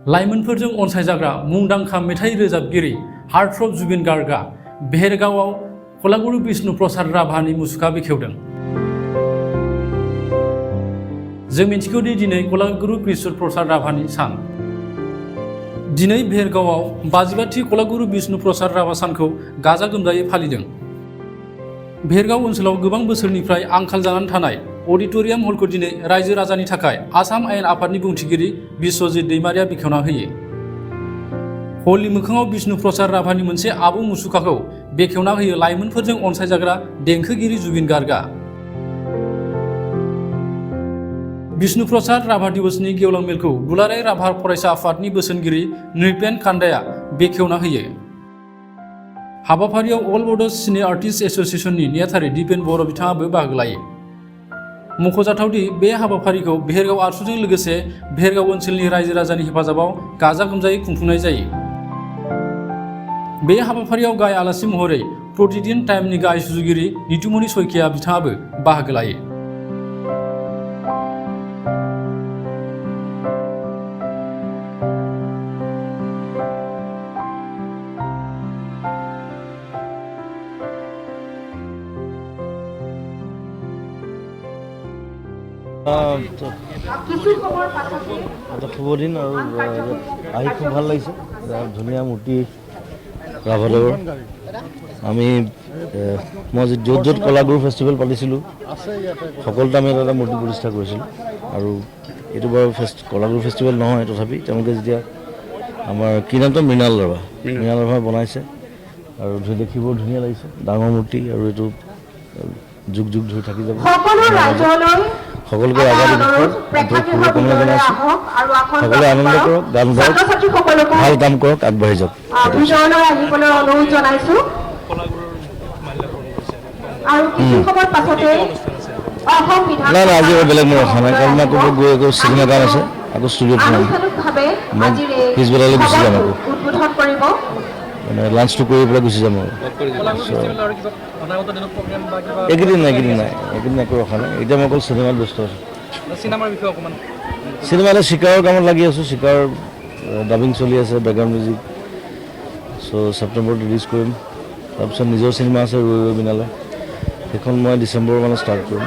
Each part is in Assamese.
लाइमोनफोरजों अनसायजाग्रा मुंदांखा मेथाइ रोजाबगिरि हार्टथ्रब जुबिन गार्गआ बेहेरगावआव कलागुरु बिष्णु प्रसाद राभानि मुसुखा बेखेवदों। जों मिथिगौ दि दिनै कलागुरु बिष्णु प्रसाद राभानि सान। दिनै बेहेरगावआव 52थि कलागुरु बिष्णु प्रसाद राभा सानखौ गाजा गोमजायै फालिदों। बेहेरगाव ओनसोलाव गोबां बोसोरनिफ्राय आंखाल जानानै थानाय अडिटोरियाम हलखौ दिनै रायजो राजानि थाखाय आसाम आयेन आफादनि बुंथिगिरि बिश्वजित दैमारिया बेखेवना होयो। हलनि मोखाङाव बिष्णु प्रसाद राभानि मोनसे आबुं मुसुखाखौ बेखेवना होयो लाइमोनफोरजों अनसायजाग्रा देंखोगिरि जुबिन गार्गआ। बिष्णु प्रसाद राभा दिवसनि गेवलां मेलखौ दुलाराय राभा फरायसा आफादनि बोसोनगिरि नृपेन कान्डाया बेखेवना होयो। हाबाफारियाव अल बड' सिने आर्टिस्ट एस'सिएशननि नेहाथारि दिपेन बर' बिथाङाबो बाहागो लायो। मख'जाथावदि बे हाबाफारिखौ बेहेरगाव आरसुजों लोगोसे बेहेरगाव ओनसोलनि रायजो राजानि हेफाजाबाव गाजा गोमजायै खुंफुंनाय जायो। बे हाबाफारियाव गाहाय आलासि महरै प्रतिदिन टाइमनि गाहाय सुजुगिरि नितुमनि सयकिया बिथाङाबो बाहागो लायो। শুভ দিন আৰু আহি খুব ভাল লাগিছে। ধুনীয়া মূৰ্তি ৰাভাদেৱৰ। আমি মই য'ত য'ত কলাগুৰু ফেষ্টিভেল পাতিছিলোঁ সকলোতে আমি এটা মূৰ্তি প্ৰতিষ্ঠা কৰিছিলোঁ। আৰু এইটো বাৰু কলাগুৰু ফেষ্টিভেল নহয়, তথাপি তেওঁলোকে যেতিয়া আমাৰ কি নামটো মৃণাল ৰাভা বনাইছে আৰু দেখিব ধুনীয়া লাগিছে। ডাঙৰ মূৰ্তি আৰু এইটো যুগ যুগ ধৰি থাকি যাব। সকলোকে আজাদী শুভকামনা জনাইছোঁ। সকলোৱে আনন্দ কৰক, গান গাওক, ভাল কাম কৰক, আগবাঢ়ি যাওক। নাই নাই আজি বেলেগ মোৰ ৰখা নাই, কাৰণ আকৌ গৈ আকৌ চিনেমা কাম আছে, আকৌ ষ্টুডিঅ'ত মই পিছবেলালৈ গুচি যাম। আকৌ মানে লাঞ্চটো কৰি পেলাই গুচি যাম আৰু। এইকেইদিন একো ৰখা নাই। এতিয়া মই অকল চিনেমাত ব্যস্ত আছোঁ। চিনেমা এটা চিকাৰৰ কামত লাগি আছোঁ। চিকাৰ ডাবিং চলি আছে, বেকগ্ৰাউণ্ড মিউজিক। চ' ছেপ্টেম্বৰত ৰিলিজ কৰিম। তাৰপিছত নিজৰ চিনেমা আছে ৰৈ ৰৈ বিনালে, সেইখন মই ডিচেম্বৰ মানে ষ্টাৰ্ট কৰিম।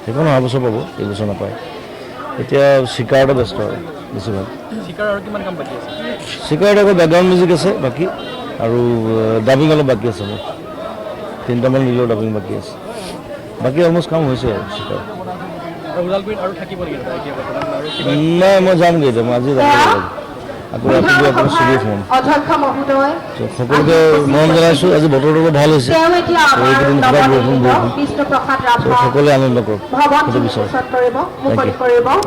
সেইখন অহা বছৰ পাব, এইবছৰ নাপায়। এতিয়া চিকাৰতে ব্যস্ত আৰু বেছিভাগ। চিকাৰত আকৌ বেকগ্ৰাউণ্ড মিউজিক আছে বাকী, আৰু ডাবিং অলপ বাকী আছে। মোৰ 3টামান নিজৰ ডাবিং বাকী আছে। বাকী অলমষ্ট কাম হৈছে আৰু চিকাৰ। নাই মই যামগৈ এতিয়া, মই আজি যাম আকৌ ৰাতিপুৱা আপোনাৰ ষ্টুডিঅ'ত সোমাম। সকলোকে মৰম জনাইছোঁ। আজি বতৰটো অলপ ভাল হৈছে, এইকেইদিন সদায় বৰষুণ সকলোৱে আনন্দ কৰক, সেইটো বিচাৰোঁ।